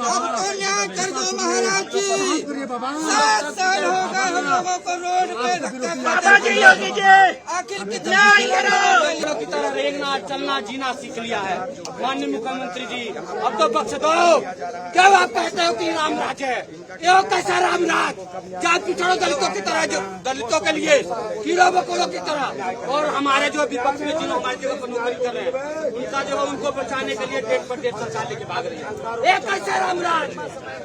हमको न्याय कर दो महाराज जी। 7 साल हो गए हम लोगों को रोड पे धक्का आखिर कितना की तरह रेंगना चलना जीना सीख लिया है माननीय मुख्यमंत्री जी। अब तो बख्श दो। क्या आप कहते हो कि राम राज है? ये कैसा राम राज? क्या पिछड़ों दलितों की तरह, जो दलितों के लिए कीड़ों मकोड़ों की तरह, और हमारे जो विपक्ष में जिन्होंने हमारी जगह पर नौकरी कर रहे हैं उनका जो उनको बचाने के लिए डेट पर डेट सरकार लेके भाग रही है। ये कैसा राम राज?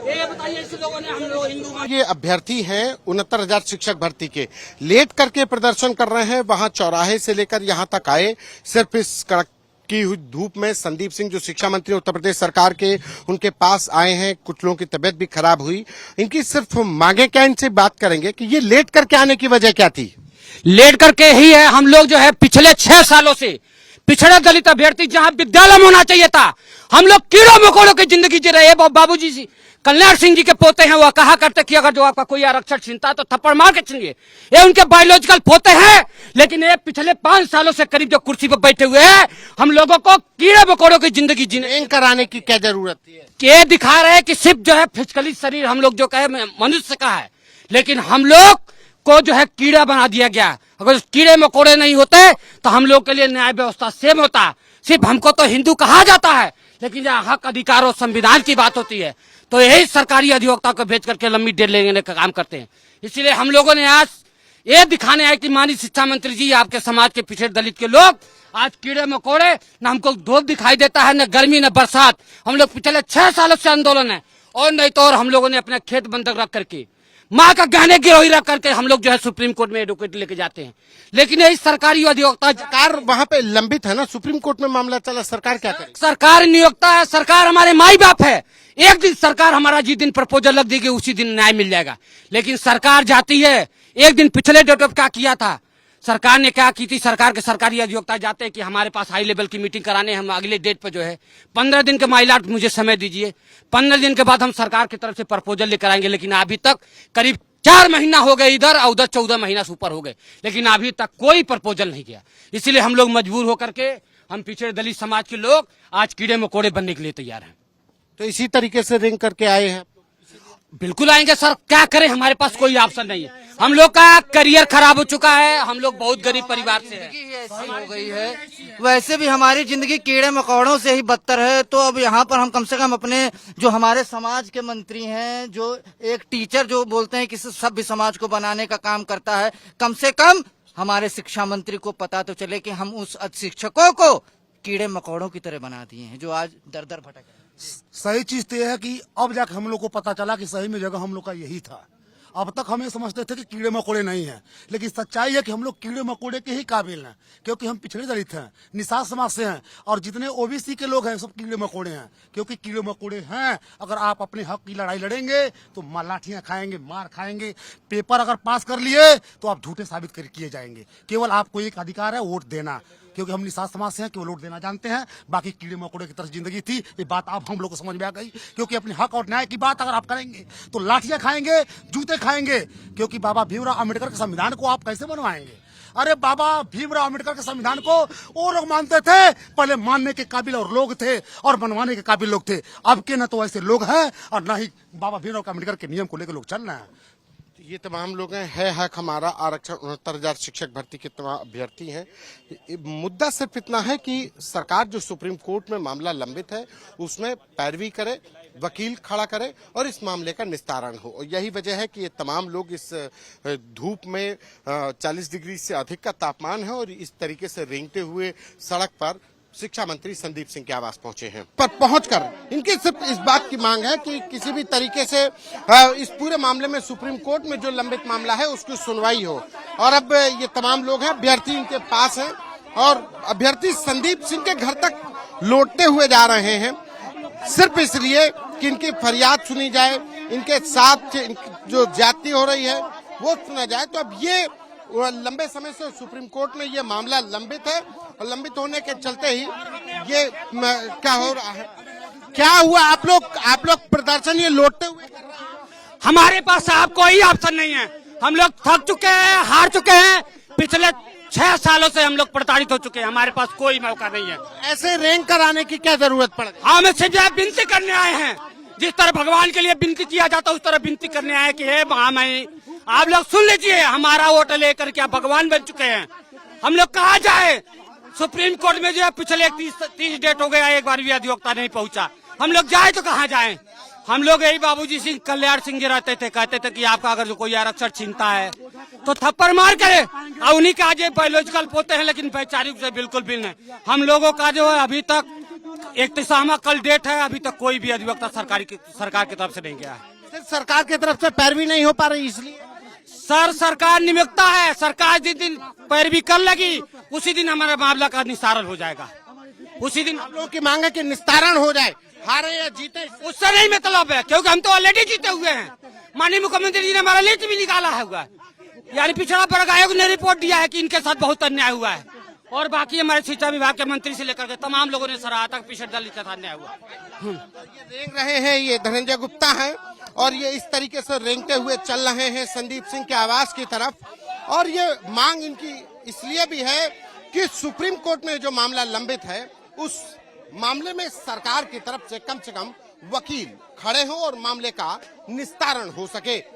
ये बताइए इस लोगों ने, हम लोग हिंदू ये अभ्यर्थी हैं 69,000 शिक्षक भर्ती के, लेट करके प्रदर्शन कर रहे हैं। वहां चौराहे से लेकर यहां तक आए, सिर्फ इस कड़क की हुई धूप में। संदीप सिंह जो शिक्षा मंत्री उत्तर प्रदेश सरकार के, उनके पास आए हैं। कुछ लोगों की तबीयत भी खराब हुई। इनकी सिर्फ मांगे क्या, इनसे बात करेंगे कि ये लेट करके आने की वजह क्या थी। लेट करके ही है। हम लोग जो है पिछले 6 सालों से पिछड़े दलित अभ्यर्थी, जहां विद्यालय में होना चाहिए था, हम लोग कीड़ों मकोड़ों की जिंदगी जी रहे हैं। बाबूजी कल्याण सिंह जी के पोते हैं, वो कहा करते कि अगर जो आपका कोई आरक्षण छीनता है तो थप्पड़ मार के छीनिए। ये उनके बायोलॉजिकल पोते हैं। लेकिन ये पिछले 5 सालों से करीब जो कुर्सी पर बैठे हुए हैं, हम लोगों को कीड़े मकोड़ों की जिंदगी जीने कराने की क्या जरूरत है? ये दिखा रहे हैं कि सिर्फ जो है फिजिकली शरीर हम लोग जो कहे मनुष्य का है, लेकिन हम लोग को जो है कीड़ा बना दिया गया। अगर कीड़े मकोड़े नहीं होते तो हम लोग के लिए न्याय व्यवस्था सेम होता। सिर्फ हमको तो हिंदू कहा जाता है, लेकिन जहाँ हक अधिकार और संविधान की बात होती है तो यही सरकारी अधिवक्ता को भेज करके लंबी डेट लेने का काम करते हैं। इसलिए हम लोगों ने आज ये दिखाने आए कि माननीय शिक्षा मंत्री जी, आपके समाज के पिछड़े दलित के लोग आज कीड़े मकोड़े, न हमको धूप दिखाई देता है, न गर्मी न बरसात। हम लोग पिछले 6 सालों से आंदोलन है, और नहीं तो और हम लोगों ने अपने खेत बंधक रख करके, माँ का गहने गिरोही रख करके हम लोग जो है सुप्रीम कोर्ट में एडवोकेट लेके जाते हैं। लेकिन यही सरकारी अधिवक्ता, सरकार वहां पे लंबित है ना, सुप्रीम कोर्ट में मामला चला, सरकार क्या करे? सरकार नियोक्ता है, सरकार हमारे माई बाप है। एक दिन सरकार हमारा जिस दिन प्रपोजल लग देगी उसी दिन न्याय मिल जाएगा। लेकिन सरकार जाती है, एक दिन पिछले डेट ऑफ क्या किया था सरकार ने, क्या की थी सरकार के सरकारी अधिवक्ता जाते हैं कि हमारे पास हाई लेवल की मीटिंग कराने, हम अगले डेट पर जो है 15 दिन के माइलाट मुझे समय दीजिए, 15 दिन के बाद हम सरकार की तरफ से प्रपोजल लेकर आएंगे। लेकिन अभी तक करीब 4 महीना हो गए इधर, और उधर 14 महीना से ऊपर हो गए, लेकिन अभी तक कोई प्रपोजल नहीं किया। इसलिए हम लोग मजबूर होकर के, हम पिछड़े दलित समाज के लोग आज कीड़े मकोड़े बनने के लिए तैयार हैं। तो इसी तरीके से रिंग करके आए हैं? बिल्कुल आएंगे सर, क्या करें, हमारे पास कोई ऑप्शन नहीं है। हम लोग का करियर खराब हो चुका है, हम लोग बहुत गरीब परिवार से हैं। ऐसी हो गई है, वैसे भी हमारी जिंदगी कीड़े मकोड़ों से ही बदतर है। तो अब यहाँ पर हम कम से कम अपने जो हमारे समाज के मंत्री हैं, जो एक टीचर जो बोलते हैं कि सभ्य समाज को बनाने का काम करता है, कम से कम हमारे शिक्षा मंत्री को पता तो चले कि हम उस शिक्षकों को कीड़े मकोड़ों की तरह बना दिए हैं जो आज दर दर भटक रहे हैं। सही चीज तो यह है कि अब जाकर हम लोग को पता चला कि सही में जगह हम लोग का यही था। अब तक हम ये समझते थे कि कीड़े मकोड़े नहीं हैं, लेकिन सच्चाई है कि हम लोग कीड़े मकोड़े के ही काबिल हैं, क्योंकि हम पिछड़े दलित हैं, निषाद समाज से हैं, और जितने ओबीसी के लोग हैं सब कीड़े मकोड़े हैं। क्योंकि कीड़े मकोड़े हैं, अगर आप अपने हक की लड़ाई लड़ेंगे तो लाठियां खाएंगे, मार खाएंगे। पेपर अगर पास कर लिए तो आप झूठे साबित किए जाएंगे। केवल आपको एक अधिकार है, वोट देना, क्योंकि हम निषाद समाज से हैं, केवल वोट देना जानते हैं। बाकी कीड़े मकोड़े की तरह जिंदगी थी, ये बात आप हम लोग को समझ में आ गई। क्योंकि अपने हक और न्याय की बात अगर आप करेंगे तो लाठियां खाएंगे, जूते खाएंगे। क्योंकि बाबा भीमराव अम्बेडकर के संविधान को आप कैसे बनवाएंगे? अरे बाबा भीमराव अम्बेडकर के संविधान को वो लोग मानते थे, पहले मानने के काबिल और लोग थे और बनवाने के काबिल लोग थे। अब के न तो ऐसे लोग हैं और न ही बाबा भीमराव अम्बेडकर के नियम को लेकर लोग चल रहे हैं। ये तमाम लोग हैं, है हक हमारा आरक्षण, 69,000 शिक्षक भर्ती के तमाम अभ्यर्थी हैं। मुद्दा सिर्फ इतना है कि सरकार जो सुप्रीम कोर्ट में मामला लंबित है उसमें पैरवी करे, वकील खड़ा करे और इस मामले का निस्तारण हो। और यही वजह है कि ये तमाम लोग इस धूप में 40 डिग्री से अधिक का तापमान है और इस तरीके से रेंगते हुए सड़क पर शिक्षा मंत्री संदीप सिंह के आवास पहुंचे हैं। पर पहुंचकर इनकी सिर्फ इस बात की मांग है कि किसी भी तरीके से इस पूरे मामले में सुप्रीम कोर्ट में जो लंबित मामला है उसकी सुनवाई हो। और अब ये तमाम लोग हैं, अभ्यर्थी इनके पास हैं और अभ्यर्थी संदीप सिंह के घर तक लौटते हुए जा रहे हैं, सिर्फ इसलिए कि इनकी फरियाद सुनी जाए, इनके साथ जो ज्यादती हो रही है वो सुना जाए। तो अब ये लंबे समय से सुप्रीम कोर्ट में ये मामला लंबित है और लंबित होने के चलते ही ये क्या हो रहा है, क्या हुआ? आप लोग प्रदर्शन ये लौटते हुए कर रहे हैं। हमारे पास अब कोई ऑप्शन नहीं है, हम लोग थक चुके हैं, हार चुके हैं। पिछले 6 सालों से हम लोग प्रताड़ित हो चुके हैं, हमारे पास कोई मौका नहीं है। ऐसे रैंक कराने की क्या जरूरत पड़ गई? हम इससे जो विनती करने आए हैं जिस तरह भगवान के लिए विनती किया जाता है उस तरह विनती करने आए कि हे महामहिम, आप लोग सुन लीजिए, हमारा वोट लेकर के आप भगवान बन चुके हैं। हम लोग कहाँ जाए? सुप्रीम कोर्ट में जो है पिछले 30 डेट हो गया, एक बार भी अधिवक्ता नहीं पहुंचा। हम लोग जाए तो कहाँ जाए? हम लोग यही बाबूजी सिंह, कल्याण सिंह जी रहते थे, कहते थे कि आपका अगर जो कोई आरक्षण छीनता है तो थप्पड़ मार करे, और उन्हीं का आज बायोलॉजिकल पोते हैं, लेकिन वैचारिक से बिल्कुल भी नहीं। हम लोगों का जो है अभी तक 31वां कल डेट है, अभी तक कोई भी अधिवक्ता सरकार की तरफ से नहीं गया है। सिर्फ सरकार की तरफ से पैरवी नहीं हो पा रही इसलिए सर, सरकार निमित्ता है। सरकार जिस दिन पैरवी कर लगी उसी दिन हमारा मामला का निस्तारण हो जाएगा। उसी दिन आप लोगों की मांग है कि निस्तारण हो जाए, हारे या जीते उससे नहीं मतलब है, क्योंकि हम तो ऑलरेडी जीते हुए हैं। माननीय मुख्यमंत्री जी ने हमारा लिस्ट भी निकाला है हुआ, यानी पिछड़ा वर्ग आयोग ने रिपोर्ट दिया है कि इनके साथ बहुत अन्याय हुआ है, और बाकी हमारे शिक्षा विभाग के मंत्री से लेकर के तमाम लोगों ने सराहा था पिछड़े दल के साथ अन्याय हुआ। ये रेंग रहे हैं, ये धनंजय गुप्ता हैं और ये इस तरीके से रेंगते हुए चल रहे हैं संदीप सिंह के आवास की तरफ। और ये मांग इनकी इसलिए भी है कि सुप्रीम कोर्ट में जो मामला लंबित है उस मामले में सरकार की तरफ से कम वकील खड़े हो और मामले का निस्तारण हो सके।